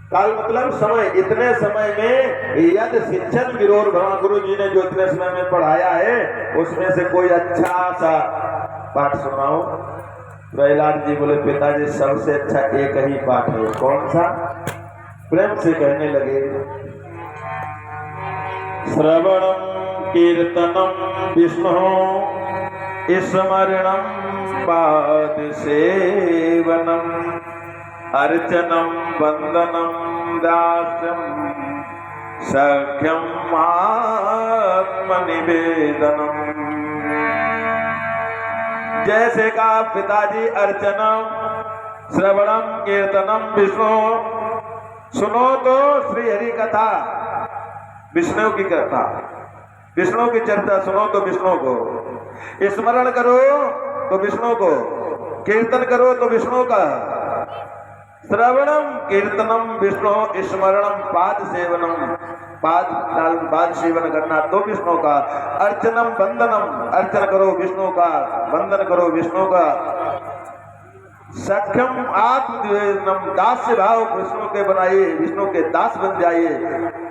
काल मतलब समय। इतने समय में यदि शिक्षण विरोध ब्रह्मा गुरु जी ने जो इतने समय में पढ़ाया है उसमें से कोई अच्छा सा पाठ सुनाओ। प्रहलाद जी बोले पिताजी सबसे अच्छा एक ही पाठ है। कौन सा? प्रेम से कहने लगे, श्रवणम कीर्तनम विष्णु स्मरणम पाद सेवनम अर्चनम वंदनम दास्यम सख्यम आत्मनिवेदनम। जैसे कहा पिताजी अर्चनम श्रवणम कीर्तनम विष्णु, सुनो तो श्री हरि कथा, विष्णु की कथा, विष्णु की चर्चा सुनो तो विष्णु को, स्मरण करो तो विष्णु को, कीर्तन करो तो विष्णु का। श्रवणम कीर्तनम विष्णु स्मरणम पाद सेवनम, पाद सेवन करना तो विष्णु का। अर्चनम वंदनम, अर्चन करो विष्णु का, वंदन करो विष्णु का। सख्यम आत्मनिवेदनम, दास्य भाव विष्णु के बनाइए, विष्णु के दास बन जाइए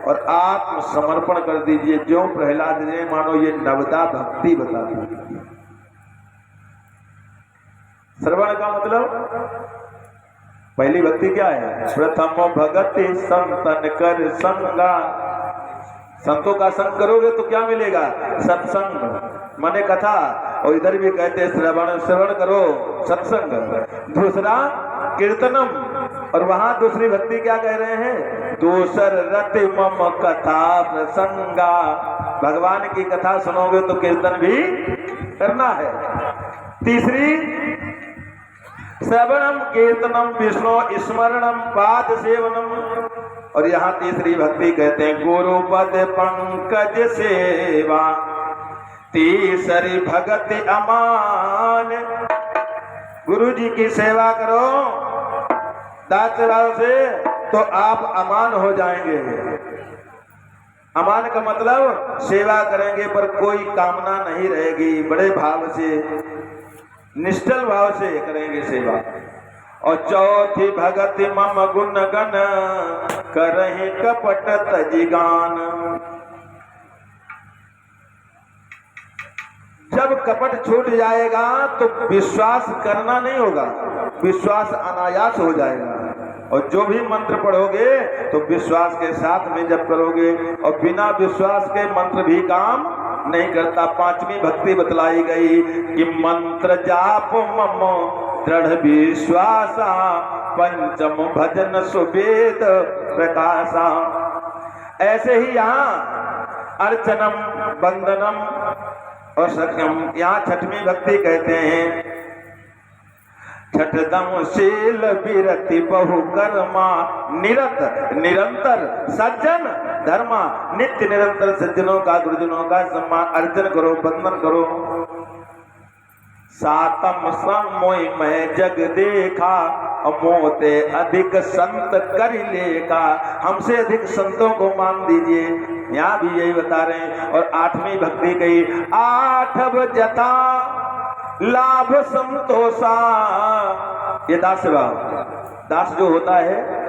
और आत्म समर्पण कर दीजिए। जो प्रहलाद ने मानो ये नवदा भक्ति बता दी। श्रवण का मतलब पहली भक्ति क्या है? प्रथम भगति संतन कर संगा। संतों का संग करोगे तो क्या मिलेगा? सत्संग माने कथा। और इधर भी कहते श्रवण, श्रवण करो सत्संग। दूसरा कीर्तनम, और वहां दूसरी भक्ति क्या कह रहे हैं? दूसर रति मम कथा प्रसंगा। भगवान की कथा सुनोगे तो कीर्तन भी करना है। तीसरी श्रवणम कीर्तनम विष्णु स्मरणम पाद सेवनम। और यहाँ तीसरी भक्ति कहते हैं गुरु पद पंकज सेवा। तीसरी भगति अमान, गुरु जी की सेवा करो दास भाव से तो आप अमान हो जाएंगे। अमान का मतलब सेवा करेंगे पर कोई कामना नहीं रहेगी, बड़े भाव से निष्ठल भाव से करेंगे सेवा। और चौथी भगति मम गुण गण करहि कपट तजिगान। जब कपट छूट जाएगा तो विश्वास करना नहीं होगा, विश्वास अनायास हो जाएगा। और जो भी मंत्र पढ़ोगे तो विश्वास के साथ में जब करोगे, और बिना विश्वास के मंत्र भी काम नहीं करता। पांचवी भक्ति बतलाई गई कि मंत्र जाप मम दृढ़ विश्वासा। पंचम भजन सुवेद प्रकाशा। ऐसे ही यहाँ अर्चनम वंदनम और सख्यम, यहाँ छठवीं भक्ति कहते हैं छठदम शील विरति बहु कर्मा निरत निरंतर सज्जन धर्मा। नित्य निरंतर सज्जनों का गुरुजनों का सम्मान, अर्चन करो वंदन करो। सातम समोय मैं जग देखा मोते अधिक संत कर लेखा। हमसे अधिक संतों को मान दीजिए, यहाँ भी यही बता रहे हैं। और आठवीं भक्ति कही आठव जथा लाभ संतोषा। ये दास भाव, दास जो होता है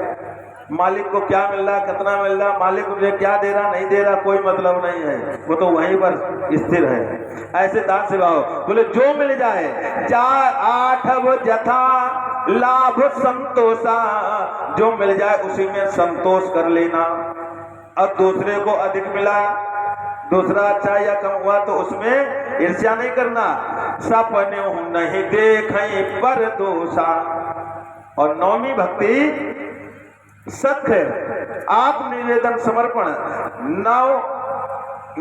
मालिक को क्या मिल रहा, कितना मिल रहा, मालिक मुझे क्या दे रहा नहीं दे रहा कोई मतलब नहीं है, वो तो वहीं पर स्थिर है। ऐसे दास भाव बोले जो मिल जाए। चार आठव जथा लाभ संतोषा, जो मिल जाए उसी में संतोष कर लेना। अब दूसरे को अधिक मिला, दूसरा अच्छा या कम हुआ तो उसमें ईर्ष्या नहीं करना। सपने नहीं देखें पर दोषा। और नौवीं भक्ति सख आत्मनिवेदन समर्पण।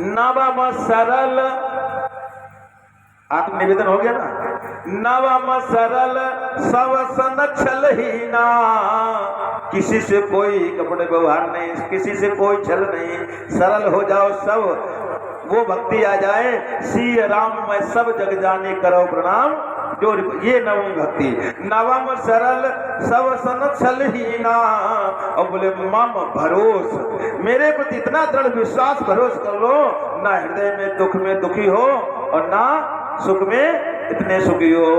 नवम सरल, आत्मनिवेदन हो गया ना। नवम सरल सब सन छलहीना। किसी से कोई कपड़े व्यवहार नहीं, किसी से कोई छल नहीं, सरल हो जाओ सब। वो भक्ति आ जाए, सी राम मैं सब जग जाने करो प्रणाम। जो ये नवमी भक्ति। नवम सरल सब सन छलहीना। और बोले मम भरोस, मेरे प्रति इतना दृढ़ विश्वास भरोस कर लो, ना हृदय में दुख में दुखी हो और ना सुख में इतने सुखी हो।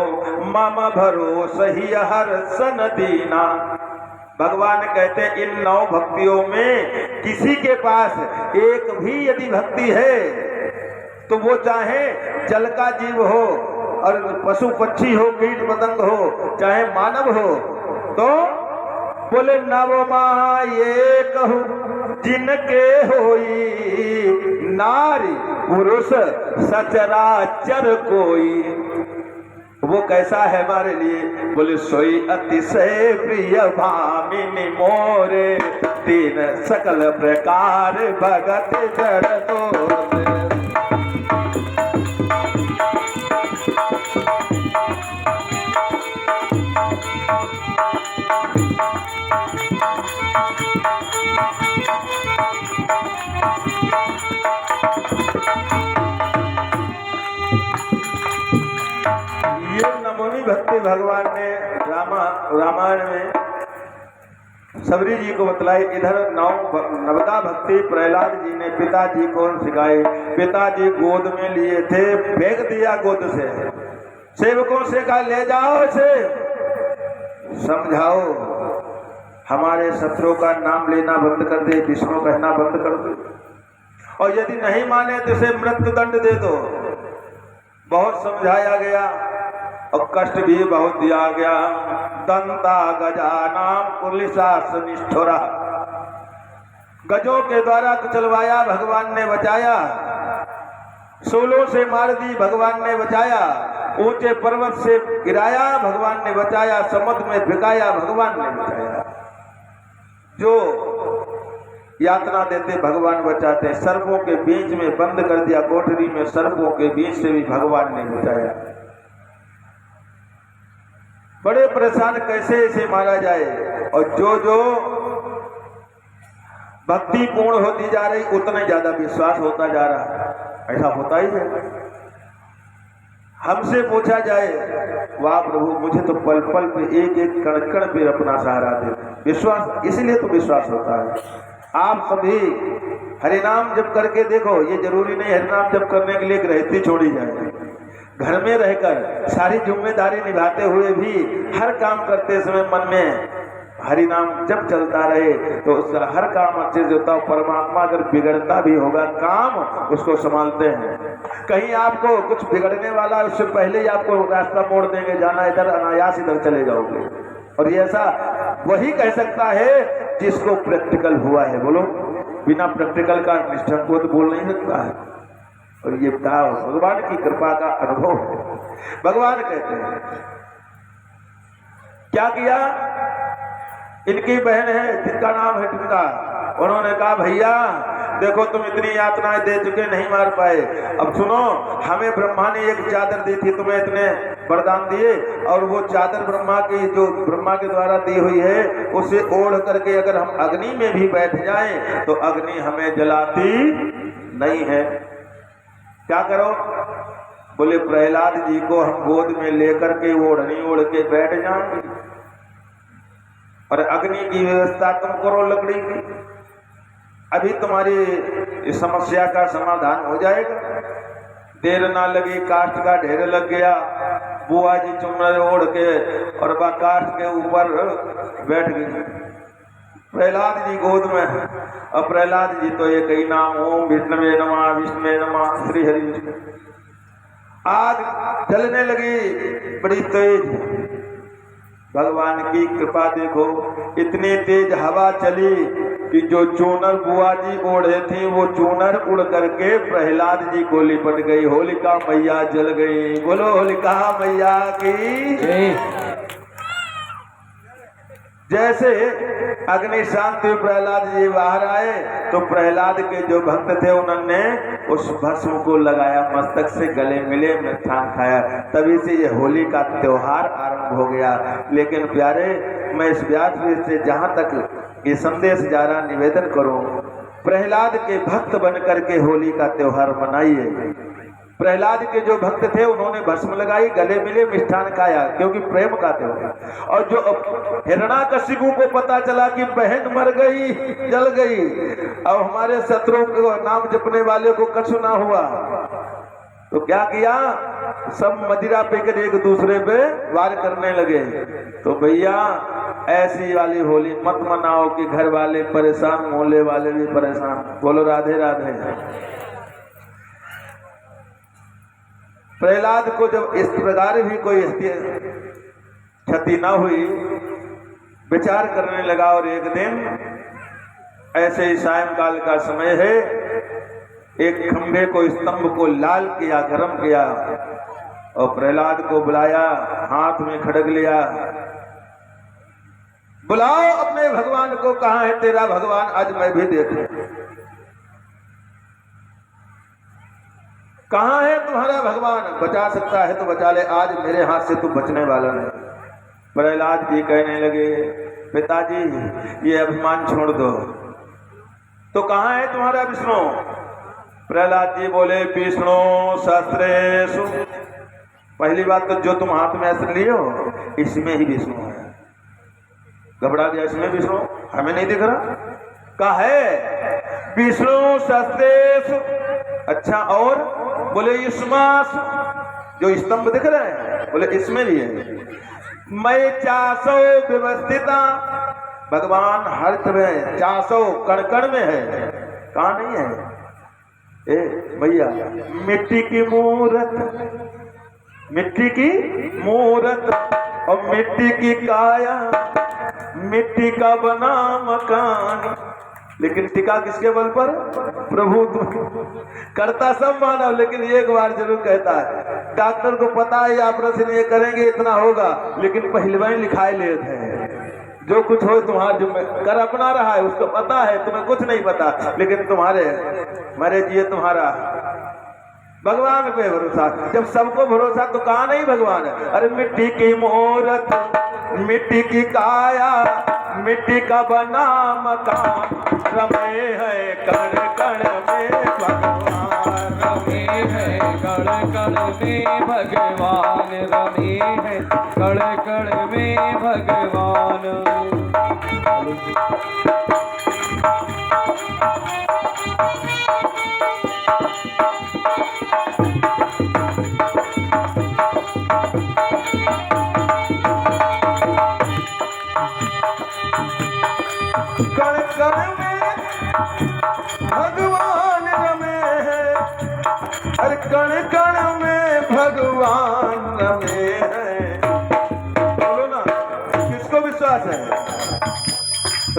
मम भरोस ही हर सन दीना। भगवान कहते हैं इन 9 भक्तियों में किसी के पास एक भी यदि भक्ति है तो वो चाहे जल का जीव हो और पशु पक्षी हो, कीट पतंग हो, चाहे मानव हो, तो बोले नवमा ये कहू जिनके होई नारी पुरुष सचराचर कोई। वो कैसा है हमारे लिए? बोले सोई अतिशय प्रिय भामिनी मोरे, तीन सकल प्रकार भगत जड़ तोरे। ये नवमी भक्ति भगवान ने रामायण में सबरी जी को बतलाई। इधर नवदा भक्ति प्रहलाद जी ने पिताजी को सिखाई। पिताजी गोद में लिए थे, फेंक दिया गोद से, सेवकों से कहा ले जाओ इसे, समझाओ हमारे शत्रुओं का नाम लेना बंद कर दे, विष्णु कहना बंद कर दे, और यदि नहीं माने तो इसे मृत्यु दंड दे दो। बहुत समझाया गया और कष्ट भी बहुत दिया गया। दंता गजानाम पुलिसास निष्ठुरा, गजों के द्वारा कुचलवाया, भगवान ने बचाया। सोलों से मार दी, भगवान ने बचाया। ऊंचे पर्वत से गिराया, भगवान ने बचाया। समुद्र में भिगाया, भगवान ने बचाया। जो यातना देते भगवान बचाते। सर्पों के बीच में बंद कर दिया, कोठरी में सर्पों के बीच से भी भगवान ने बचाया। बड़े परेशान कैसे इसे मारा जाए। और जो जो भक्ति पूर्ण होती जा रही उतना ज्यादा विश्वास होता जा रहा। ऐसा होता ही है। हमसे पूछा जाए, वाह प्रभु मुझे तो पल पल पे एक एक कण कण पे अपना सहारा दे। विश्वास, इसीलिए तो विश्वास होता है। आप सभी हरिनाम जप करके देखो, ये जरूरी नहीं हरिनाम जप करने के लिए गृहस्थी छोड़ी जाए। घर में रहकर सारी जिम्मेदारी निभाते हुए भी हर काम करते समय मन में हरि नाम जब चलता रहे तो उसका हर काम अच्छे से होता है। परमात्मा अगर बिगड़ता भी होगा काम उसको संभालते हैं। कहीं आपको कुछ बिगड़ने वाला है उससे पहले ही आपको रास्ता मोड़ देंगे, जाना इधर, अनायास इधर चले जाओगे। और ये ऐसा वही कह सकता है जिसको प्रैक्टिकल हुआ है। बोलो, बिना प्रैक्टिकल का निष्ठा को तो बोल नहीं सकता है। और ये भगवान की कृपा का अनुभव है। भगवान कहते हैं क्या किया, इनकी बहन है जिनका नाम है टिंदा, उन्होंने कहा भैया देखो तुम इतनी यातनाएं दे चुके नहीं मार पाए, अब सुनो हमें ब्रह्मा ने एक चादर दी थी, तुम्हें इतने वरदान दिए, और वो चादर ब्रह्मा की जो ब्रह्मा के द्वारा दी हुई है उसे ओढ़ करके अगर हम अग्नि में भी बैठ जाएं तो अग्नि हमें जलाती नहीं है। क्या करो? बोले प्रहलाद जी को हम गोद में लेकर के ओढ़नी ओढ़ के बैठ जाएंगे और अग्नि की व्यवस्था तुम करो लकड़ी की, अभी तुम्हारी इस समस्या का समाधान हो जाएगा। देर ना लगी, काष्ठ का ढेर लग गया। बुआ जी चुनर ओढ़ के और काष्ठ के ऊपर बैठ गई, प्रहलाद जी गोद में। अब प्रहलाद जी तो एक ही नाम, ओम विष्णुवे नमः, विष्णुवे नमः, श्री हरि विष्णु। आग जलने लगी बड़ी तेज। भगवान की कृपा देखो, इतनी तेज हवा चली कि जो चूनर बुआ जी ओढ़े थी वो चूनर उड़ करके प्रहलाद जी को लिपट गई। होलिका मैया जल गई। बोलो होलिका मैया की। जैसे अग्नि शांति प्रहलाद जी बाहर आए तो प्रहलाद के जो भक्त थे उन्होंने उस भस्म को लगाया मस्तक से, गले मिले, मिष्ठान खाया। तभी से ये होली का त्योहार आरंभ हो गया। लेकिन प्यारे, मैं इस व्यास से जहां तक ये संदेश जा रहा निवेदन करूं, प्रहलाद के भक्त बन करके होली का त्योहार मनाइए। प्रहलाद के जो भक्त थे उन्होंने भस्म लगाई, गले मिले, मिष्ठान खाया, क्योंकि प्रेम का त्योहार। और जो हिरण्याकशिपु को पता चला कि बहन मर गई, जल गई, अब हमारे शत्रुओं को नाम जपने वाले को कछु ना हुआ, तो क्या किया, सब मदिरा पीकर एक दूसरे पे वार करने लगे। तो भैया ऐसी वाली होली मत मनाओ कि घर वाले परेशान, मोहल्ले वाले भी परेशान। बोलो राधे राधे। प्रहलाद को जब इस प्रकार भी कोई क्षति न हुई, विचार करने लगा। और एक दिन ऐसे ही सायंकाल का समय है, एक खंभे को, स्तंभ को लाल किया, गरम किया और प्रहलाद को बुलाया, हाथ में खड्ग लिया। बुलाओ अपने भगवान को, कहां है तेरा भगवान, आज मैं भी देखूं। कहां है तुम्हारा भगवान, बचा सकता है तो बचा ले, आज मेरे हाथ से तू बचने वाला नहीं। प्रहलाद जी कहने लगे, पिताजी ये अभिमान छोड़ दो। तो कहां है तुम्हारा विष्णु? प्रहलाद जी बोले, विष्णु सहस्रेषु। पहली बात तो जो तुम हाथ में अस्त्र लिए हो इसमें ही विष्णु है। घबरा गया, इसमें विष्णु हमें नहीं दिख रहा? कहा है विष्णु सहस्रेषु। अच्छा, और बोले युष्मास, जो स्तंभ दिख रहे हैं, बोले इसमें भी है। मैं 400 व्यवस्थिता, भगवान हर तरह 400 कण कण में है। कहाँ नहीं है? ए भैया, मिट्टी की मूरत, मिट्टी की मूरत और मिट्टी की काया, मिट्टी का बना मकान, लेकिन टिका किसके बल पर? प्रभु। करता सब मानव, लेकिन एक बार जरूर कहता है। डॉक्टर को पता है ऑपरेशन ये करेंगे इतना होगा, लेकिन पहलवान लिखाए ले थे, जो कुछ हो तुम्हारा, जो कर अपना रहा है उसको पता है, तुम्हें कुछ नहीं पता, लेकिन तुम्हारे मरे जिए तुम्हारा भगवान पे भरोसा। जब सबको भरोसा तो कहाँ नहीं भगवान है? अरे मिट्टी की मूरत, मिट्टी की काया, मिट्टी का बना मकान, रमे है कण कण में भगवान, रमे है कण कण में भगवान, रमे है कण कण में भगवान। कण कण में भगवान रमे है, अरे कण कण में भगवान रमे है। बोलो ना, किसको विश्वास है?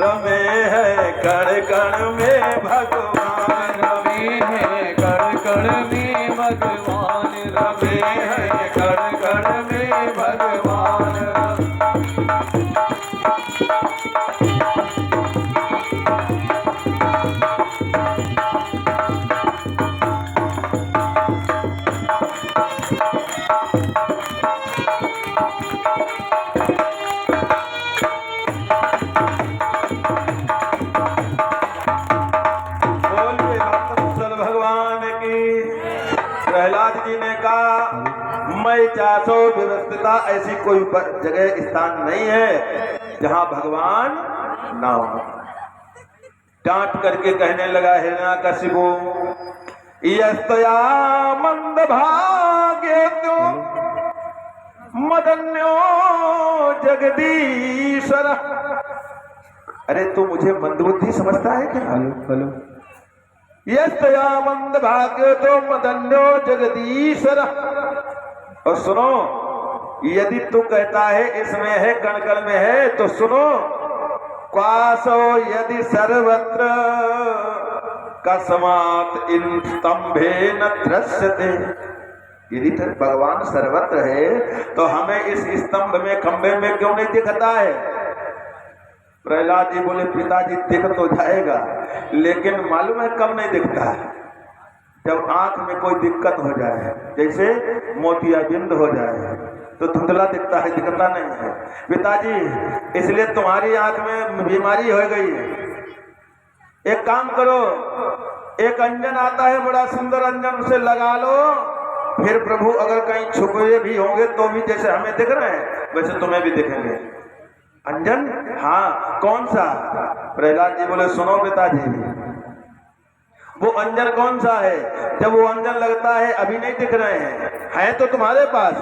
रमे है कण कण में भगवान, रमे है कण कण में भगवान, रमे है कण कण में भगवान। प्रहलाद जी ने कहा, मैं 400 व्यवस्थिता, ऐसी कोई जगह स्थान नहीं है जहां भगवान ना हो। डांट करके कहने लगा, हिरण्याकशिपु यस्तया मंद भाग्य तो मदन्यो जगदीश्वर। अरे तू मुझे मंदबुद्धि समझता है क्या? हेलो, यस्तया मंद भाग्य तो मदन्यो जगदीश्वर। और सुनो, यदि तू कहता है इसमें है, कण कण में है, तो सुनो, क्वासो यदि सर्वत्र कस्मात् इन स्तंभे न दृश्यते। यदि भगवान सर्वत्र है तो हमें इस स्तंभ में, खंभे में क्यों नहीं दिखता है? प्रहलाद जी बोले, पिताजी दिख तो जाएगा, लेकिन मालूम है कब नहीं दिखता है? जब आंख में कोई दिक्कत हो जाए, जैसे मोतियाबिंद हो जाए तो धुंधला दिखता है, दिखता नहीं है। पिताजी इसलिए तुम्हारी आंख में बीमारी हो गई है। एक काम करो, एक अंजन आता है बड़ा सुंदर अंजन, उसे लगा लो, फिर प्रभु अगर कहीं छुपे भी होंगे तो भी जैसे हमें दिख रहे हैं वैसे तुम्हें भी दिखेंगे। अंजन? हाँ, कौन सा? प्रहलाद जी बोले, सुनो पिताजी, वो अंजन कौन सा है? जब वो अंजन लगता है अभी नहीं दिख रहे हैं, है तो तुम्हारे पास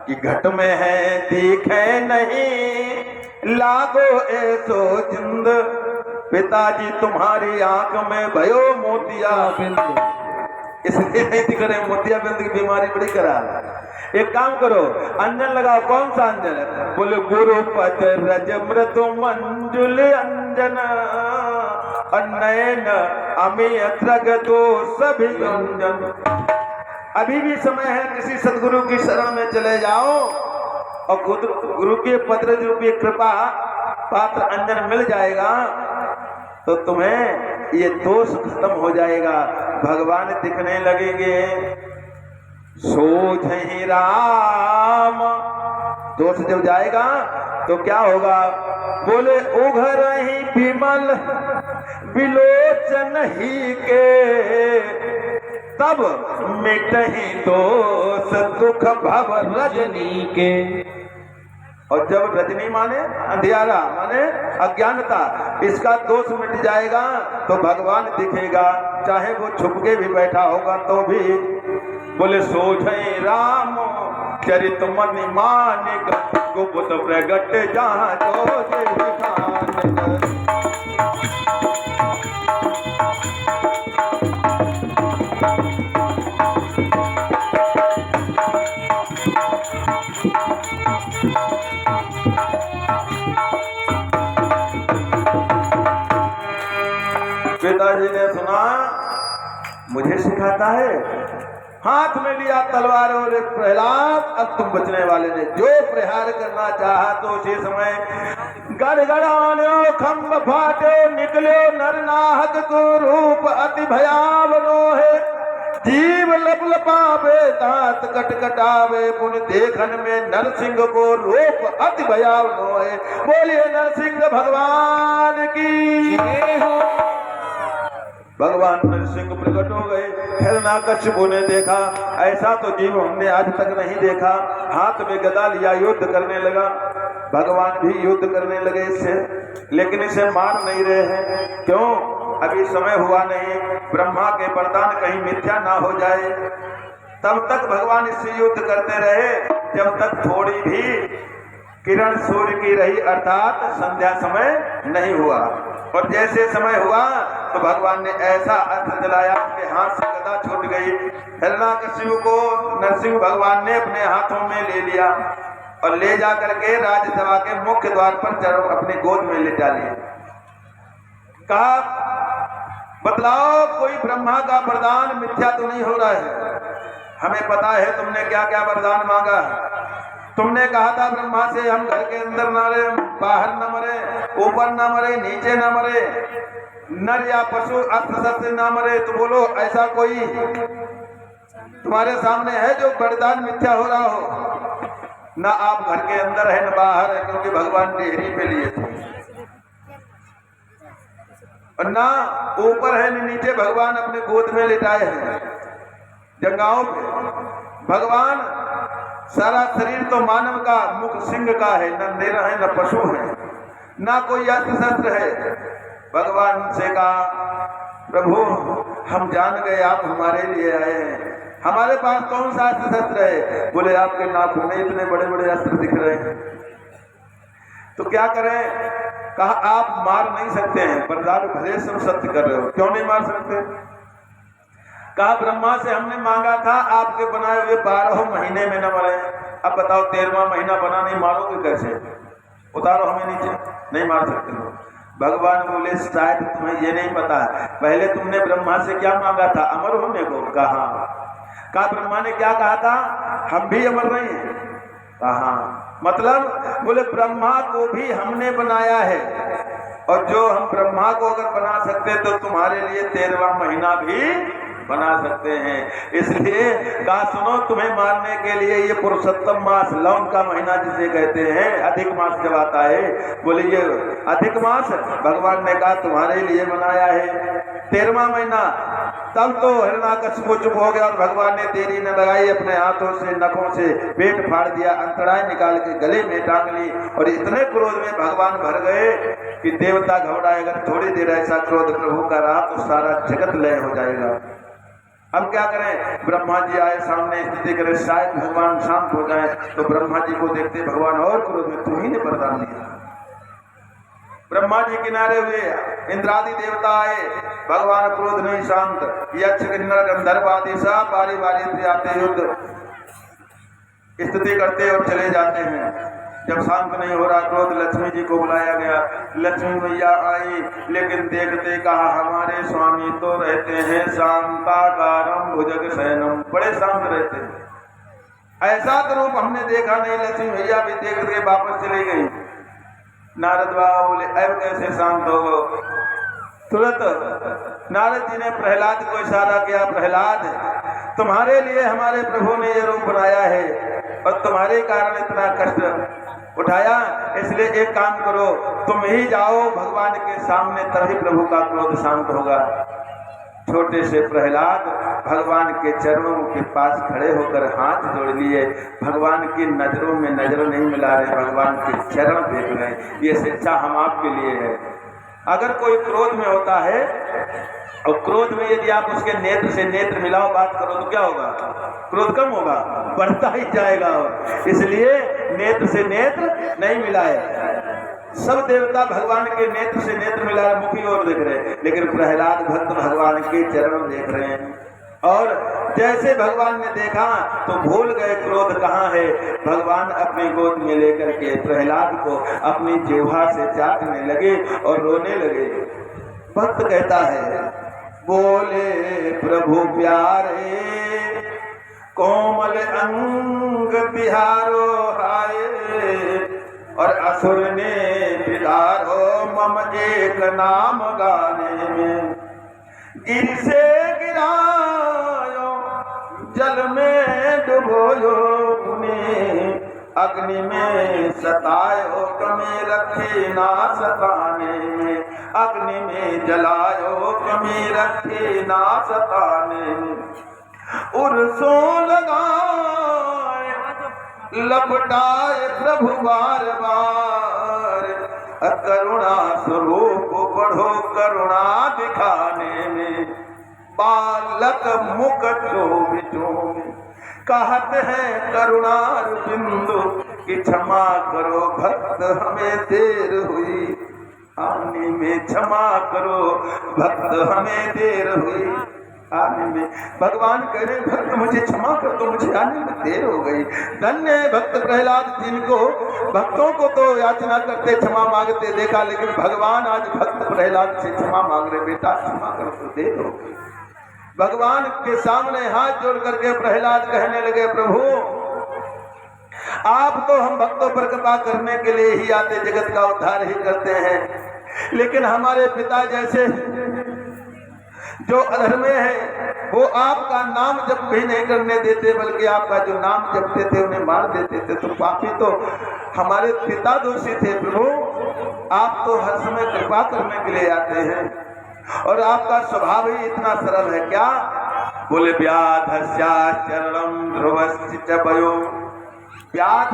कि घट में है दिखे नहीं, लागो ऐसो जिंद, पिताजी तुम्हारी आंख में भयो मोतिया बिंद। इसलिए नहीं दिख रहे, मोतिया बिंद की बीमारी बड़ी करा। एक काम करो, अंजन लगाओ। कौन सा अंजन? बोले गुरुपद रज मृदु मंजुल अंजन, नयन अमीय त्रग दो सभी अंजन। अभी भी समय है, किसी सदगुरु की शरण में चले जाओ और गुरु के पत्र रूपी कृपा पात्र अंजन मिल जाएगा तो तुम्हें ये दोष खत्म हो जाएगा, भगवान दिखने लगेंगे। सोझहि राम, दोष जब जाएगा तो क्या होगा? बोले उघर ही विमल विलोचन ही के, तब मिटहि दोष दुख भव रजनी के। और जब रजनी माने अंधियारा माने अज्ञानता, इसका दोष मिट जाएगा तो भगवान दिखेगा, चाहे वो छुप के भी बैठा होगा तो भी। बोले सोझै राम चरित मनि मानिक, गुप्त प्रगट जहाँ जो दिखान। पिताजी ने सुना, मुझे सिखाता है। हाथ में लिया तलवार और प्रहलाद, अब तुम बचने वाले ने। जो प्रहार करना चाहा तो उसी समय गड़गड़ानो खम्भ फाटो, निकलो नरनाहक को रूप अति भयावनो है। जीव लपलपावे दांत कटकटावे, पुन देखन में नरसिंह को रूप अति भयावनो है। बोलिए नरसिंह भगवान की। भगवान नरसिंह प्रकट हो गए। हिरण्यकशिपु ने देखा, ऐसा तो जीव हमने आज तक नहीं देखा। हाथ में गदा लिया, युद्ध करने लगा। भगवान भी युद्ध करने लगे इससे, लेकिन इसे मार नहीं रहे हैं। क्यों? अभी समय हुआ नहीं, ब्रह्मा के वरदान कहीं मिथ्या ना हो जाए। तब तक भगवान इससे युद्ध करते रहे जब तक थोड़ी भी किरण सूर्य की रही, अर्थात संध्या समय नहीं हुआ। और जैसे समय हुआ तो भगवान ने ऐसा अस्त्र चलाया कि हाथ से गदा छूट गई। हिरण्यकशिपु को नरसिंह भगवान ने अपने हाथों में ले लिया और ले जा करके राजसभा के मुख्य द्वार पर अपनी गोद में लेटा लिया। कहा, बतलाओ कोई ब्रह्मा का वरदान मिथ्या तो नहीं हो रहा है? हमें पता है तुमने क्या क्या वरदान मांगा है। तुमने कहा था ब्रह्मा से, हम घर के अंदर न मरे, बाहर न मरे, ऊपर न मरे, नीचे न मरे, नर या पशु अस्त्र शस्त्र न मरे। तो बोलो ऐसा कोई तुम्हारे सामने है जो वरदान मिथ्या हो रहा हो? ना आप घर के अंदर है न बाहर है, क्योंकि भगवान डेहरी पे लिए थे। और ना ऊपर है न नीचे, भगवान अपने गोद में लिटाए हैं जंगाओं पे। भगवान सारा शरीर तो मानव का मुख सिंह का है, न नेर है न पशु है, ना कोई अस्त्र शस्त्र है। भगवान से कहा, प्रभु हम जान गए आप हमारे लिए आए हैं, हमारे पास कौन सा अस्त्र शस्त्र है? बोले आपके नाखून में इतने बड़े बड़े अस्त्र दिख रहे हैं, तो क्या करें? कहा आप मार नहीं सकते हैं, वरदान भले सब सत्य कर रहे हो, क्यों नहीं मार सकते? कहा ब्रह्मा से हमने मांगा था आपके बनाए हुए 12 महीने में न मरे। अब बताओ 13वां महीना बना, नहीं मारोगे कैसे? उतारो हमें नीचे, नहीं मार सकते हो। भगवान बोले शायद तुम्हें ये नहीं पता, पहले तुमने ब्रह्मा से क्या मांगा था? अमर होने को। कहा ब्रह्मा ने क्या कहा था? हम भी अमर नहीं है। कहा मतलब? बोले ब्रह्मा को भी हमने बनाया है, और जो हम ब्रह्मा को अगर बना सकते तो तुम्हारे लिए 13वां महीना भी बना सकते हैं। इसलिए कहा सुनो, तुम्हें मारने के लिए ये पुरुषोत्तम मास, लौन का महीना जिसे कहते हैं, अधिक मास जब आता है, बोले ये अधिक मास भगवान ने कहा तुम्हारे लिए बनाया है 13वां महीना। तब तो हिरण्यकशिपु चुप हो गया और भगवान ने देरी न लगाई, अपने हाथों से नखों से पेट फाड़ दिया, अंतराय निकाल के गले में टांग ली। और इतने क्रोध में भगवान भर गए कि देवता घबराए, अगर थोड़ी देर ऐसा क्रोध प्रभु का रहा तो सारा जगत लय हो जाएगा। अब क्या करें? ब्रह्मा जी आए सामने, स्थिति करें, शायद भगवान शांत हो जाए। तो ब्रह्मा जी को देखते भगवान और क्रोध में, तुम्ही ने वरदान दिया, ब्रह्मा जी किनारे हुए, इंद्रादि देवता आए, भगवान क्रोध नहीं शांत, यक्ष किन्नर गंधर्व आदि सब बारी बारी से आते युद्ध स्तुति करते और चले जाते हैं। जब शांत नहीं हो रहा क्रोध, लक्ष्मी जी को बुलाया गया। लक्ष्मी मैया आई, लेकिन देखते कहा हमारे स्वामी तो रहते हैं शांताकारम भुजग शयनम, बड़े शांत रहते हैं। ऐसा तो रूप हमने देखा नहीं। लक्ष्मी मैया भी देख के वापस चली गई। नारद बाबा बोले अब कैसे शांत हो गए? तुरंत नारद जी ने प्रहलाद को इशारा किया, प्रहलाद तुम्हारे लिए हमारे प्रभु ने ये रूप बनाया है और तुम्हारे कारण इतना कष्ट उठाया, इसलिए एक काम करो, तुम ही जाओ भगवान के सामने, तभी प्रभु का क्रोध शांत होगा। छोटे से प्रहलाद भगवान के चरणों के पास खड़े होकर हाथ जोड़ लिए, भगवान की नजरों में नजर नहीं मिला रहे, भगवान के चरण देख रहे हैं। ये शिक्षा हम आपके लिए है। अगर कोई क्रोध में होता है और क्रोध में यदि आप उसके नेत्र से नेत्र मिलाओ, बात करो तो क्या होगा? क्रोध कम होगा, बढ़ता ही जाएगा। इसलिए नेत्र से नेत्र नहीं मिलाए। सब देवता भगवान के नेत्र से नेत्र मिला रहे, मुख की ओर देख रहे हैं, लेकिन प्रहलाद भक्त भगवान के चरण देख रहे हैं। और जैसे भगवान ने देखा तो भूल गए क्रोध कहाँ है। भगवान अपनी गोद में लेकर के प्रहलाद को अपनी जिह्वा से चाटने लगे और रोने लगे। भक्त कहता है, बोले प्रभु प्यारे कोमल अंग तिहारो हाय, और असुर ने बिगाड़ो मम एक नाम गाने में। गिर से गिरायो जल में डुबोयो मुने, अग्नि में सतायो कमी रखे ना सताने में। अग्नि में जलायो कमी रखे ना सताने में। उर्सों लगाए लपटाए प्रभु बार बार, करुणा स्वरूप बढ़ो करुणा दिखाने में। बालक मुख चोबे कहते हैं करुणार बिंदु कि क्षमा करो भक्त हमें देर हुई आने में। क्षमा करो भक्त हमें देर हुई आने में। भगवान कह रहे भक्त मुझे क्षमा कर दो, मुझे आने में देर हो गई। धन्य भक्त प्रहलाद, जिनको भक्तों को तो याचना करते क्षमा मांगते देखा, लेकिन भगवान आज भक्त प्रहलाद से क्षमा मांग रहे, बेटा क्षमा कर दो, देर हो गई। भगवान के सामने हाथ जोड़ करके प्रहलाद कहने लगे, प्रभु आप तो हम भक्तों पर कृपा करने के लिए ही आते, जगत का उद्धार ही करते हैं, लेकिन हमारे पिता जैसे जो अधर्मे हैं वो आपका नाम जप भी नहीं करने देते, बल्कि आपका जो नाम जपते थे उन्हें मार देते थे। तो पापी तो हमारे पिता दोषी थे। प्रभु आप तो हर समय कृपा करने के लिए आते हैं और आपका स्वभाव ही इतना सरल है क्या? बोले व्याधस्या चरणम ध्रुवश्च भयो। व्याध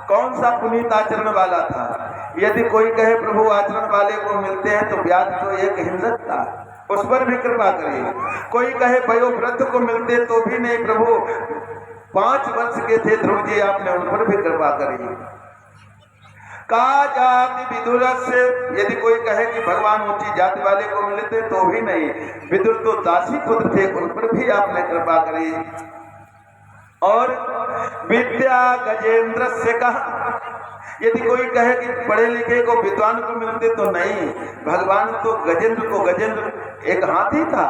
कौन सा पुनीत आचरण वाला था? यदि कोई कहे प्रभु आचरण वाले को मिलते हैं तो व्याध तो एक हिंसक था, उस पर भी कृपा करिए। कोई कहे भयो वृद्ध को मिलते तो भी नहीं, प्रभु 5 वर्ष के थे ध्रुव जी, आपने उन पर भी कृपा करिए। का जाति विदुर से, यदि कोई कहे कि भगवान ऊंची जाति वाले को मिलते तो भी नहीं, विदुर तो दासी पुत्र थे, उन पर भी आपने कृपा करी। और विद्या गजेंद्र से कहा, यदि कोई कहे कि पढ़े लिखे को विद्वान को मिलते तो नहीं, भगवान तो गजेंद्र को, गजेंद्र एक हाथी था,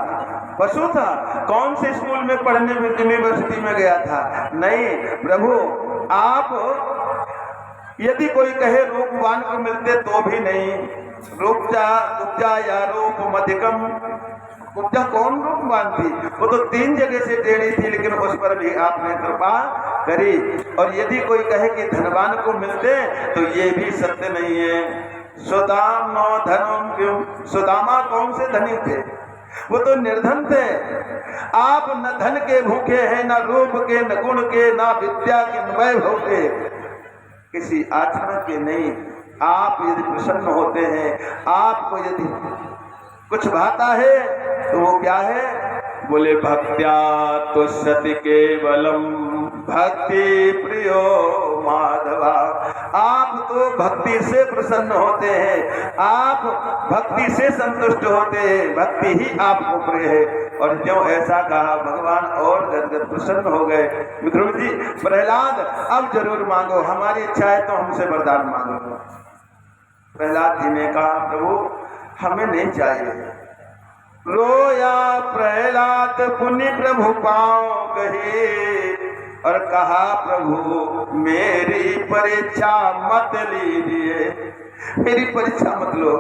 पशु था, कौन से स्कूल में पढ़ने में यूनिवर्सिटी में गया था? नहीं प्रभु आप यदि कोई कहे रूपवान को मिलते तो भी नहीं, उपजा या रूप मध्यकम। उपजा कौन रूपवान थी? वो तो 3 जगह से टेढ़ी थी, लेकिन उस पर भी आपने कृपा करी। और यदि कोई कहे कि धनवान को मिलते तो ये भी सत्य नहीं है। सुदामा धनम क्यों? सुदामा कौन से धनी थे? वो तो निर्धन थे। आप न धन के भूखे हैं, न रूप के, न गुण के, न विद्या के, न वैभव के, किसी आचरण के नहीं। आप यदि प्रसन्न होते हैं, आपको यदि कुछ भाता है तो वो क्या है? बोले भक्त्या तुष्यति केवलम भक्ति प्रियो माधवा। आप तो भक्ति से प्रसन्न होते हैं, आप भक्ति से संतुष्ट होते हैं, भक्ति ही आपको प्रिय है। और जो ऐसा कहा भगवान और गदगद प्रसन्न हो गए। मित्रों जी, प्रहलाद अब जरूर मांगो, हमारी इच्छा है तो हमसे वरदान मांगो। प्रहलाद जी ने कहा प्रभु हमें नहीं चाहिए। रोया प्रहलाद पुण्य प्रभु पाओ गहे, और कहा प्रभु मेरी परीक्षा मत लीजिए, मेरी परीक्षा मत लो।